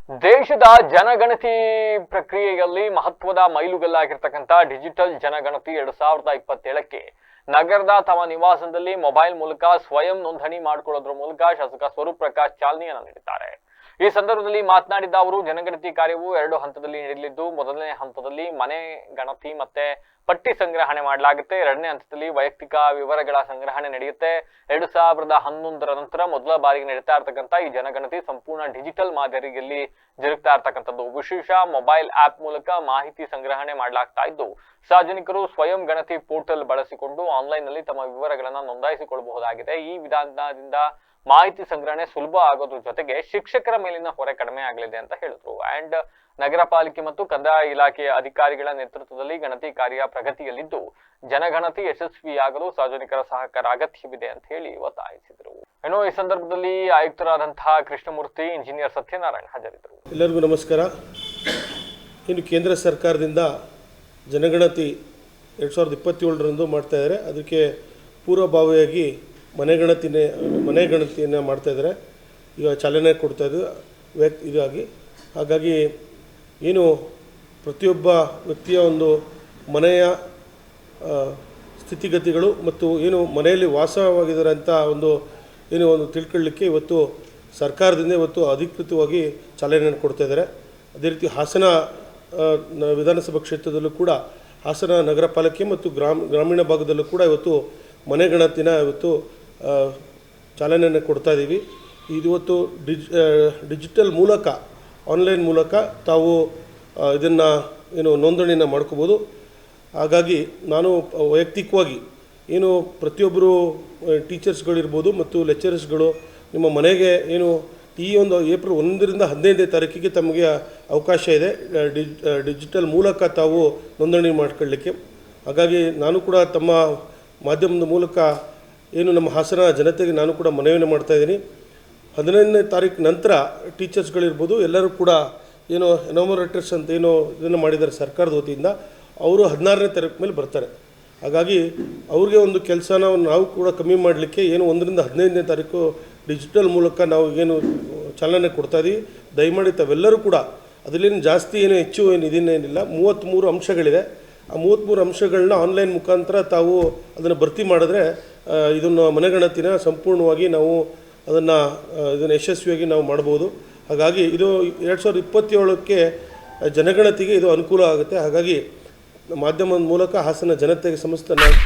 ದೇಶದ ಜನಗಣತಿ ಪ್ರಕ್ರಿಯೆಯಲ್ಲಿ ಮಹತ್ವದ ಮೈಲುಗಲ್ಲಾಗಿರ್ತಕ್ಕಂಥ ಡಿಜಿಟಲ್ ಜನಗಣತಿ 2027ಕ್ಕೆ ನಗರದ ತಮ್ಮ ನಿವಾಸದಲ್ಲಿ ಮೊಬೈಲ್ ಮೂಲಕ ಸ್ವಯಂ ನೋಂದಣಿ ಮಾಡಿಕೊಳ್ಳೋದ್ರ ಮೂಲಕ ಶಾಸಕ ಸ್ವರೂಪ್ ಪ್ರಕಾಶ್ ಚಾಲನೆಯನ್ನು ನೀಡಿದ್ದಾರೆ. ಈ ಸಂದರ್ಭದಲ್ಲಿ ಮಾತನಾಡಿದ ಅವರು, ಜನಗಣತಿ ಕಾರ್ಯವು 2 ಹಂತದಲ್ಲಿ ನಡೆಯಲಿದ್ದು, ಮೊದಲನೇ ಹಂತದಲ್ಲಿ ಮನೆ ಗಣತಿ ಮತ್ತೆ ಪಟ್ಟಿ ಸಂಗ್ರಹಣೆ ಮಾಡಲಾಗುತ್ತೆ. ಎರಡನೇ ಹಂತದಲ್ಲಿ ವೈಯಕ್ತಿಕ ವಿವರಗಳ ಸಂಗ್ರಹಣೆ ನಡೆಯುತ್ತೆ. 2011ರ ನಂತರ ಮೊದಲ ಬಾರಿಗೆ ನಡೀತಾ ಇರತಕ್ಕಂಥ ಈ ಜನಗಣತಿ ಸಂಪೂರ್ಣ ಡಿಜಿಟಲ್ ಮಾದರಿಯಲ್ಲಿ ಜರುಗ್ತಾ ಇರತಕ್ಕಂಥದ್ದು. ವಿಶೇಷ ಮೊಬೈಲ್ ಆಪ್ ಮೂಲಕ ಮಾಹಿತಿ ಸಂಗ್ರಹಣೆ ಮಾಡಲಾಗ್ತಾ ಇದ್ದು, ಸಾರ್ವಜನಿಕರು ಸ್ವಯಂ ಗಣತಿ ಪೋರ್ಟಲ್ ಬಳಸಿಕೊಂಡು ಆನ್ಲೈನ್ ನಲ್ಲಿ ತಮ್ಮ ವಿವರಗಳನ್ನು ನೋಂದಾಯಿಸಿಕೊಳ್ಳಬಹುದಾಗಿದೆ. ಈ ವಿಧಾನದಿಂದ ಮಾಹಿತಿ ಸಂಗ್ರಹಣೆ ಸುಲಭ ಆಗೋದ್ರ ಜೊತೆಗೆ ಶಿಕ್ಷಕರ ಮೇಲಿನ ಹೊರೆ ಕಡಿಮೆ ಆಗಲಿದೆ ಅಂತ ಹೇಳಿದ್ರು. ಅಂಡ್ ನಗರ ಪಾಲಿಕೆ ಮತ್ತು ಕಂದಾಯ ಇಲಾಖೆಯ ಅಧಿಕಾರಿಗಳ ನೇತೃತ್ವದಲ್ಲಿ ಗಣತಿ ಕಾರ್ಯ ಪ್ರಗತಿಯಲ್ಲಿದ್ದು, ಜನಗಣತಿ ಯಶಸ್ವಿಯಾಗಲು ಸಾರ್ವಜನಿಕರ ಸಹಕಾರ ಅಗತ್ಯವಿದೆ ಅಂತ ಹೇಳಿ ಒತ್ತಾಯಿಸಿದರು. ಇನ್ನು ಈ ಸಂದರ್ಭದಲ್ಲಿ ಆಯುಕ್ತರಾದಂತಹ ಕೃಷ್ಣಮೂರ್ತಿ, ಇಂಜಿನಿಯರ್ ಸತ್ಯನಾರಾಯಣ ಹಾಜರಿದ್ದರು. ಎಲ್ಲರಿಗೂ ನಮಸ್ಕಾರ. ಇನ್ನು ಕೇಂದ್ರ ಸರ್ಕಾರದಿಂದ ಜನಗಣತಿ 2027ರಂದು ಮಾಡ್ತಾ ಇದ್ದಾರೆ. ಅದಕ್ಕೆ ಪೂರ್ವಭಾವಿಯಾಗಿ ಮನೆ ಗಣತಿಯನ್ನು ಮಾಡ್ತಾ ಇದ್ದಾರೆ. ಈಗ ಚಾಲನೆ ಕೊಡ್ತಾ ಇದ್ದಾರೆ ಹಾಗಾಗಿ ಏನು ಪ್ರತಿಯೊಬ್ಬ ವ್ಯಕ್ತಿಯ ಒಂದು ಮನೆಯ ಸ್ಥಿತಿಗತಿಗಳು ಮತ್ತು ಏನು ಮನೆಯಲ್ಲಿ ವಾಸವಾಗಿದ್ದಾರೆ ಅಂತ ಒಂದು ತಿಳ್ಕೊಳ್ಳಿಕ್ಕೆ ಇವತ್ತು ಸರ್ಕಾರದಿಂದ ಅಧಿಕೃತವಾಗಿ ಚಾಲನೆಯನ್ನು ಕೊಡ್ತಾ ಇದ್ದಾರೆ. ಅದೇ ರೀತಿ ಹಾಸನ ವಿಧಾನಸಭಾ ಕ್ಷೇತ್ರದಲ್ಲೂ ಕೂಡ ಹಾಸನ ನಗರ ಪಾಲಿಕೆ ಮತ್ತು ಗ್ರಾಮೀಣ ಭಾಗದಲ್ಲೂ ಕೂಡ ಇವತ್ತು ಮನೆ ಗಣತಿನ ಚಾಲನೆಯನ್ನು ಕೊಡ್ತಾ ಇದ್ದೀವಿ. ಇವತ್ತು ಡಿಜಿಟಲ್ ಮೂಲಕ, ಆನ್ಲೈನ್ ಮೂಲಕ ತಾವು ಇದನ್ನು ನೋಂದಣಿಯನ್ನು ಮಾಡ್ಕೋಬೋದು. ಹಾಗಾಗಿ ನಾನು ವೈಯಕ್ತಿಕವಾಗಿ ಪ್ರತಿಯೊಬ್ಬರು ಟೀಚರ್ಸ್ಗಳಿರ್ಬೋದು ಮತ್ತು ಲೆಕ್ಚರರ್ಸ್ಗಳು ನಿಮ್ಮ ಮನೆಗೆ ಈ ಒಂದು ಏಪ್ರಿಲ್ 1ರಿಂದ 15ನೇ ತಾರೀಕಿಗೆ ತಮಗೆ ಅವಕಾಶ ಇದೆ ಡಿಜಿಟಲ್ ಮೂಲಕ ತಾವು ನೋಂದಣಿ ಮಾಡ್ಕೊಳ್ಳಿಕ್ಕೆ. ಹಾಗಾಗಿ ನಾನು ಕೂಡ ತಮ್ಮ ಮಾಧ್ಯಮದ ಮೂಲಕ ನಮ್ಮ ಹಾಸನ ಜನತೆಗೆ ನಾನು ಕೂಡ ಮನವಿಯನ್ನು ಮಾಡ್ತಾಯಿದ್ದೀನಿ. 15ನೇ ತಾರೀಕು ನಂತರ ಟೀಚರ್ಸ್ಗಳಿರ್ಬೋದು ಎಲ್ಲರೂ ಕೂಡ ಎನೋಮರೇಟರ್ಸ್ ಅಂತ ಇದನ್ನು ಮಾಡಿದ್ದಾರೆ ಸರ್ಕಾರದ ವತಿಯಿಂದ, ಅವರು 16ನೇ ತಾರೀಕು ಮೇಲೆ ಬರ್ತಾರೆ. ಹಾಗಾಗಿ ಅವ್ರಿಗೆ ಒಂದು ಕೆಲಸನ ನಾವು ಕೂಡ ಕಮ್ಮಿ ಮಾಡಲಿಕ್ಕೆ 1ರಿಂದ 15ನೇ ತಾರೀಕು ಡಿಜಿಟಲ್ ಮೂಲಕ ನಾವು ಚಾಲನೆ ಕೊಡ್ತಾಯಿದ್ದೀವಿ. ದಯಮಾಡಿ ತಾವೆಲ್ಲರೂ ಕೂಡ ಅದರಲ್ಲೇನು ಜಾಸ್ತಿ ಹೆಚ್ಚು ಇದನ್ನೇನಿಲ್ಲ, 33 ಅಂಶಗಳಿದೆ. ಆ 33 ಅಂಶಗಳನ್ನ ಆನ್ಲೈನ್ ಮುಖಾಂತರ ತಾವು ಅದನ್ನು ಭರ್ತಿ ಮಾಡಿದ್ರೆ ಇದನ್ನು ಮನೆಗಣತಿನ ಸಂಪೂರ್ಣವಾಗಿ ನಾವು ಇದನ್ನು ಯಶಸ್ವಿಯಾಗಿ ನಾವು ಮಾಡ್ಬೋದು. ಹಾಗಾಗಿ ಇದು 2027ಕ್ಕೆ ಜನಗಣತಿಗೆ ಇದು ಅನುಕೂಲ ಆಗುತ್ತೆ. ಹಾಗಾಗಿ ಮಾಧ್ಯಮದ ಮೂಲಕ ಹಾಸನ ಜನತೆಗೆ ಸಮಸ್ತ